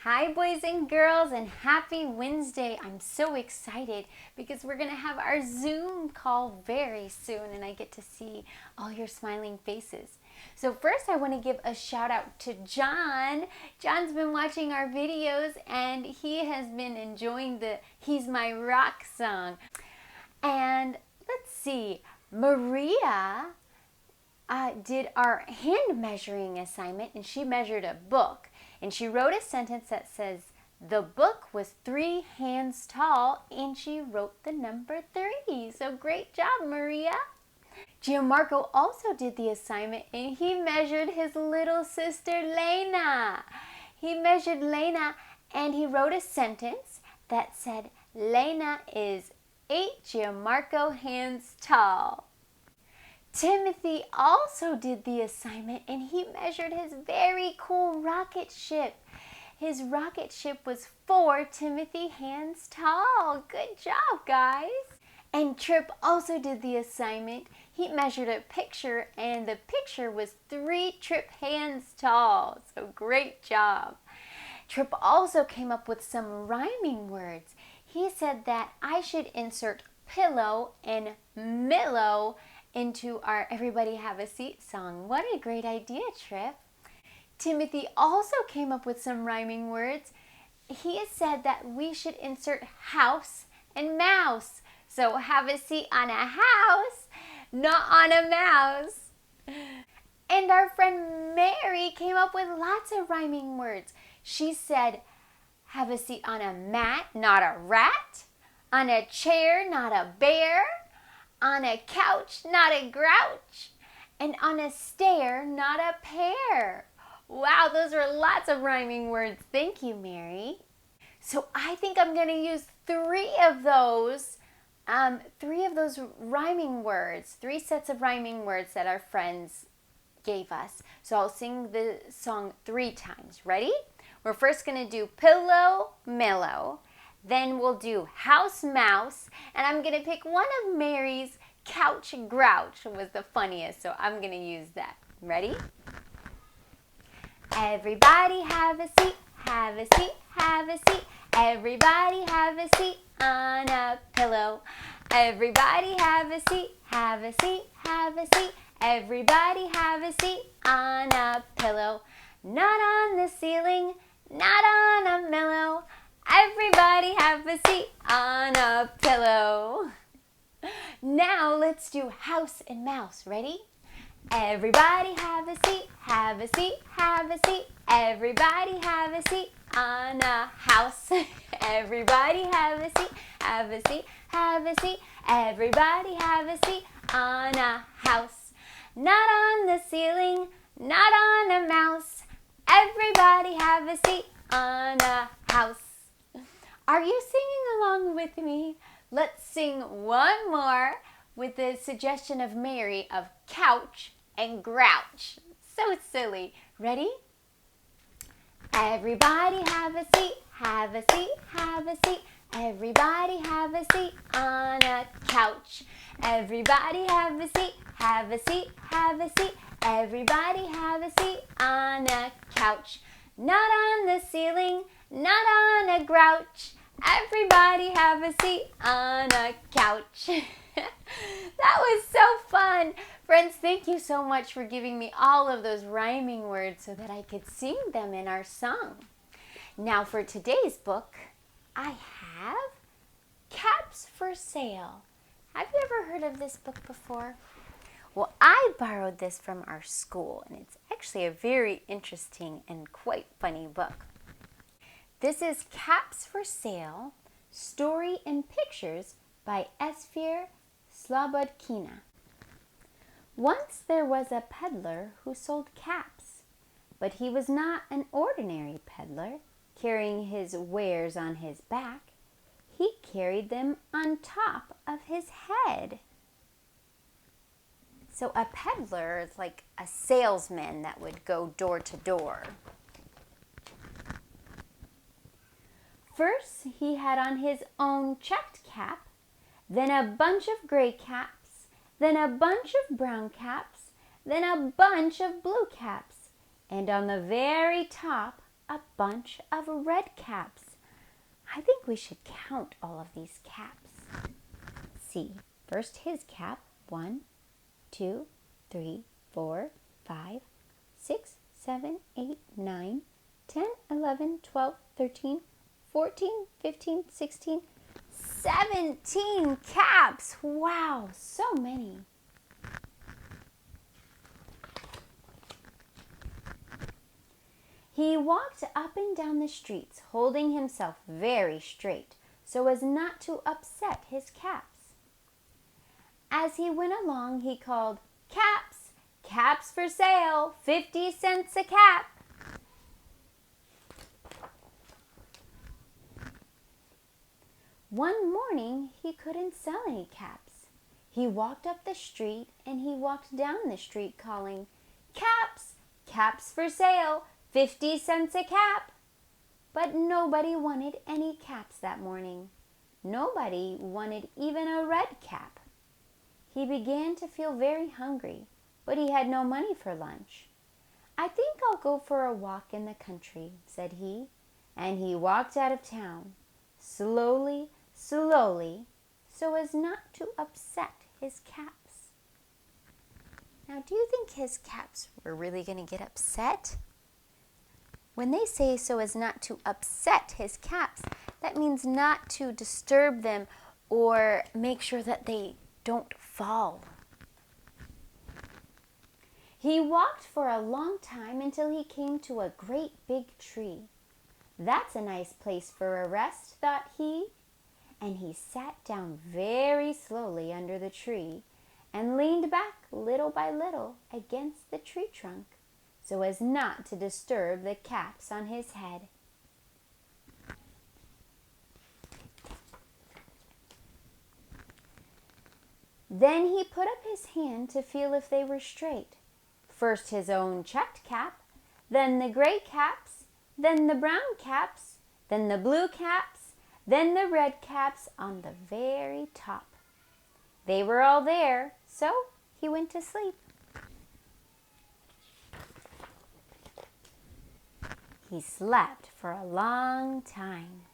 Hi boys and girls, and happy Wednesday. I'm so excited because we're going to have our Zoom call very soon and I get to see all your smiling faces. So first I want to give a shout out to John. John's been watching our videos and he has been enjoying the He's My Rock song. And let's see, Maria did our hand measuring assignment and she measured a book. And she wrote a sentence that says, the book was 3 hands tall, and she wrote the number 3. So great job, Maria. Gianmarco also did the assignment, and he measured his little sister, Lena. He measured Lena, and he wrote a sentence that said, Lena is 8 Gianmarco hands tall. Timothy also did the assignment and he measured his very cool rocket ship. His rocket ship was 4 Timothy hands tall. Good job, guys. And Trip also did the assignment. He measured a picture and the picture was 3 Trip hands tall. So great job. Trip also came up with some rhyming words. He said that I should insert pillow and millow into our Everybody Have a Seat song. What a great idea, Trip. Timothy also came up with some rhyming words. He said that we should insert house and mouse. So have a seat on a house, not on a mouse. And our friend Mary came up with lots of rhyming words. She said, have a seat on a mat, not a rat. On a chair, not a bear. On a couch, not a grouch, and on a stair, not a pear. Wow, those are lots of rhyming words. Thank you, Mary. So I think I'm going to use 3 of those rhyming words, 3 sets of rhyming words that our friends gave us. So I'll sing the song 3 times. Ready? We're first going to do pillow, mellow. Then we'll do house, mouse, and I'm going to pick one of Mary's couch, grouch was the funniest, so I'm going to use that. Ready? Everybody have a seat, have a seat, have a seat. Everybody have a seat on a pillow. Everybody have a seat, have a seat, have a seat. Everybody have a seat on a pillow. Not on the ceiling, not on a pillow. Everybody have a seat on a pillow. Now let's do house and mouse. Ready? Everybody have a seat, have a seat, have a seat. Everybody have a seat on a house. Everybody have a seat, have a seat, have a seat. Everybody have a seat on a house. Not on the ceiling, not on a mouse. Everybody have a seat on a house. Are you singing along with me? Let's sing one more with the suggestion of Mary of couch and grouch. So silly. Ready? Everybody have a seat, have a seat, have a seat. Everybody have a seat on a couch. Everybody have a seat, have a seat, have a seat. Everybody have a seat on a couch. Not on the ceiling, not on a grouch. Everybody have a seat on a couch. That was so fun. Friends, thank you so much for giving me all of those rhyming words so that I could sing them in our song. Now for today's book, I have Caps for Sale. Have you ever heard of this book before? Well, I borrowed this from our school, and it's actually a very interesting and quite funny book. This is Caps for Sale, Story and Pictures by Esfir Slobodkina. Once there was a peddler who sold caps, but he was not an ordinary peddler, carrying his wares on his back. He carried them on top of his head. So a peddler is like a salesman that would go door to door. First, he had on his own checked cap, then a bunch of gray caps, then a bunch of brown caps, then a bunch of blue caps, and on the very top, a bunch of red caps. I think we should count all of these caps. See, first his cap. 1, 2, 3, 4, 5, 6, 7, 8, 9, 10, 11, 12, 13, 14, 15, 16, 17 caps. Wow, so many. He walked up and down the streets, holding himself very straight so as not to upset his caps. As he went along, he called, "Caps! Caps for sale! 50 cents a cap!" One morning, he couldn't sell any caps. He walked up the street and he walked down the street calling, "Caps! Caps for sale! 50 cents a cap!" But nobody wanted any caps that morning. Nobody wanted even a red cap. He began to feel very hungry, but he had no money for lunch. "I think I'll go for a walk in the country," said he, and he walked out of town, slowly, slowly, so as not to upset his caps. Now, do you think his caps were really going to get upset? When they say so as not to upset his caps, that means not to disturb them or make sure that they don't fall. He walked for a long time until he came to a great big tree. "That's a nice place for a rest," thought he, and he sat down very slowly under the tree and leaned back little by little against the tree trunk so as not to disturb the caps on his head. Then he put up his hand to feel if they were straight. First his own checked cap, then the gray caps, then the brown caps, then the blue caps, then the red caps on the very top. They were all there, so he went to sleep. He slept for a long time.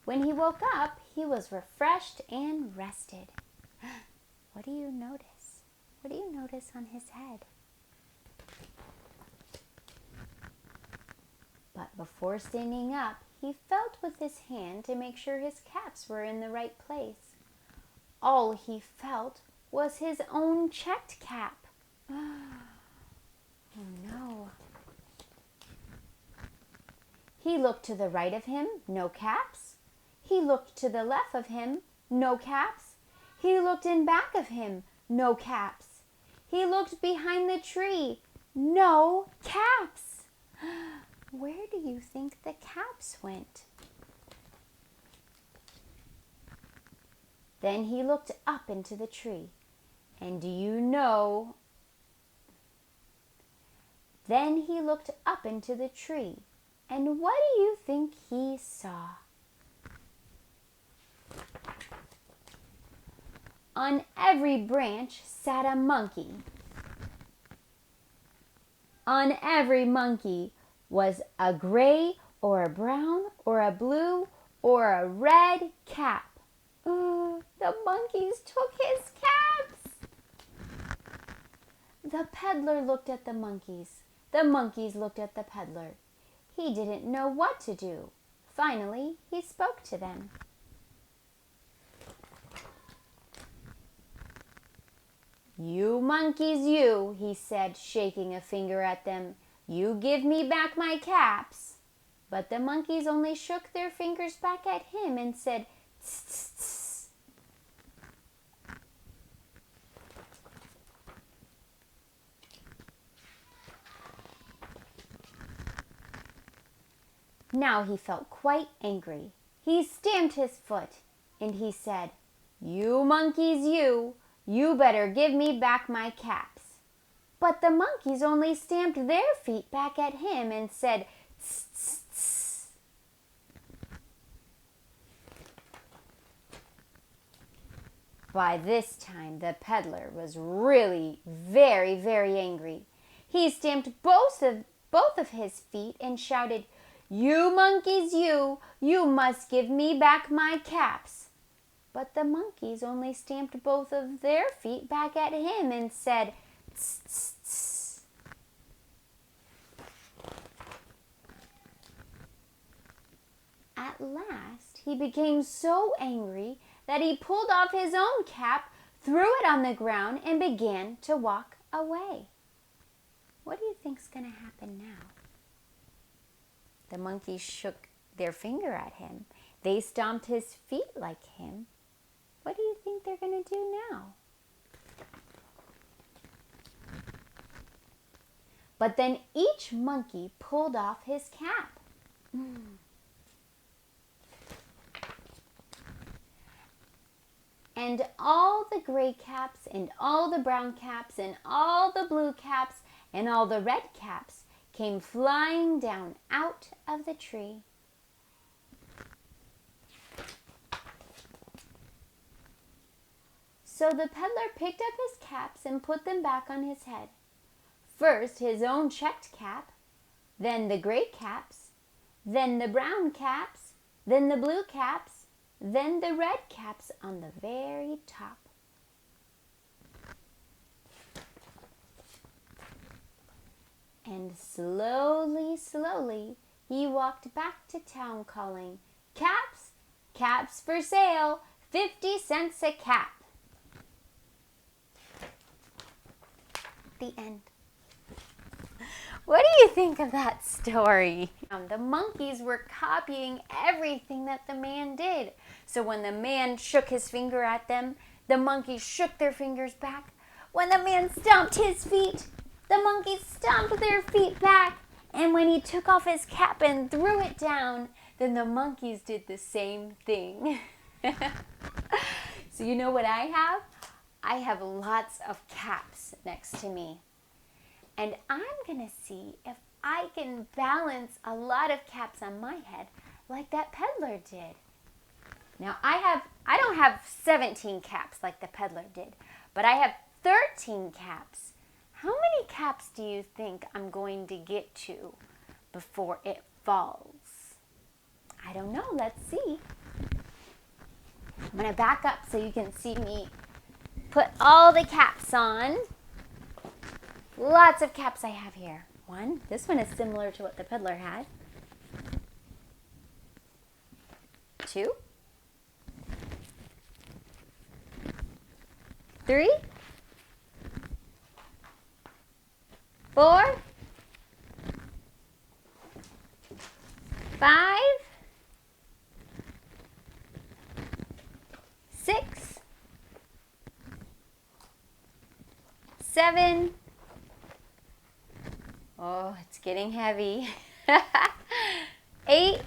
When he woke up, he was refreshed and rested. What do you notice? What do you notice on his head? But before standing up, he felt with his hand to make sure his caps were in the right place. All he felt was his own checked cap. Oh no. He looked to the right of him, no caps. He looked to the left of him, no caps. He looked in back of him, no caps. He looked behind the tree, no caps. Where do you think the caps went? Then he looked up into the tree, and do you know? Then he looked up into the tree, and what do you think he saw? On every branch sat a monkey. On every monkey was a gray or a brown or a blue or a red cap. The monkeys took his caps. The peddler looked at the monkeys. The monkeys looked at the peddler. He didn't know what to do. Finally, he spoke to them. "You monkeys, you," he said, shaking a finger at them. "You give me back my caps." But the monkeys only shook their fingers back at him and said, "Tss, tss, tss." Now he felt quite angry. He stamped his foot and he said, "You monkeys, you better give me back my caps." But the monkeys only stamped their feet back at him and said, "Tss, tss, tss." By this time, the peddler was really very, very angry. He stamped both of his feet and shouted, "You monkeys, you must give me back my caps." But the monkeys only stamped both of their feet back at him and said, "Tss, tss, tss." At last, he became so angry that he pulled off his own cap, threw it on the ground, and began to walk away. What do you think's going to happen now? The monkeys shook their finger at him. They stomped his feet like him. What do you think they're going to do now? But then each monkey pulled off his cap. And all the gray caps and all the brown caps and all the blue caps and all the red caps came flying down out of the tree. So the peddler picked up his caps and put them back on his head. First his own checked cap, then the gray caps, then the brown caps, then the blue caps, then the red caps on the very top. And slowly, slowly, he walked back to town calling, "Caps, caps for sale, 50 cents a cap." The end. What do you think of that story? The monkeys were copying everything that the man did. So when the man shook his finger at them, the monkeys shook their fingers back. When the man stomped his feet, the monkeys stomped their feet back. And when he took off his cap and threw it down, then the monkeys did the same thing. So you know what I have? I have lots of caps next to me. And I'm going to see if I can balance a lot of caps on my head like that peddler did. Now I don't have 17 caps like the peddler did, but I have 13 caps. How many caps do you think I'm going to get to before it falls? I don't know. Let's see. I'm going to back up so you can see me put all the caps on. Lots of caps I have here. One. This one is similar to what the peddler had. 2. 3. 4. 5. 6. 7. Oh, it's getting heavy. 8.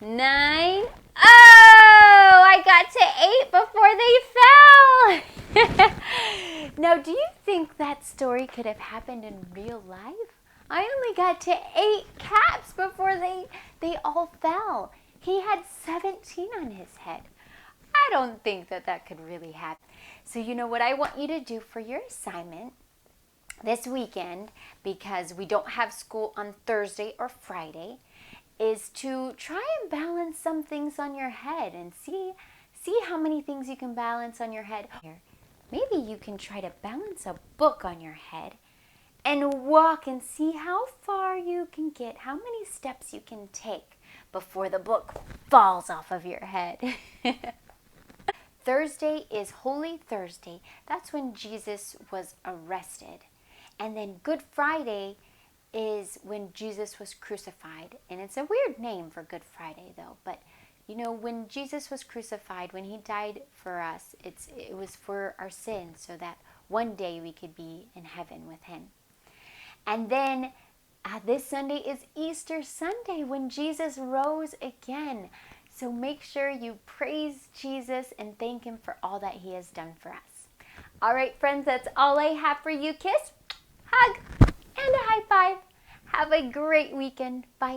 9. Oh, I got to 8 before they fell. Now, do you think that story could have happened in real life? I only got to 8 caps before they all fell. He had 17 on his head. I don't think that could really happen. So you know what I want you to do for your assignment this weekend, because we don't have school on Thursday or Friday, is to try and balance some things on your head and see how many things you can balance on your head. Maybe you can try to balance a book on your head and walk and see how far you can get, how many steps you can take before the book falls off of your head. Thursday is Holy Thursday. That's when Jesus was arrested. And then Good Friday is when Jesus was crucified. And it's a weird name for Good Friday, though. But, you know, when Jesus was crucified, when he died for us, it was for our sins so that one day we could be in heaven with him. And then this Sunday is Easter Sunday, when Jesus rose again. So make sure you praise Jesus and thank him for all that he has done for us. All right, friends, that's all I have for you. Kiss, hug, and a high five. Have a great weekend. Bye.